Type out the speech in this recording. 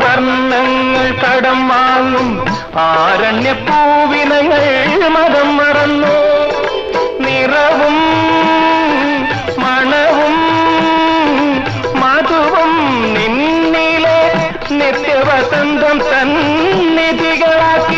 വർണ്ണങ്ങൾ കടം വാങ്ങും ആരണ്യപ്പൂവിനങ്ങൾ മതം മറന്നു. നിറവും മണവും മധുവും നിന്നിലെ നിത്യവസന്തം സന്നിധികളാക്കി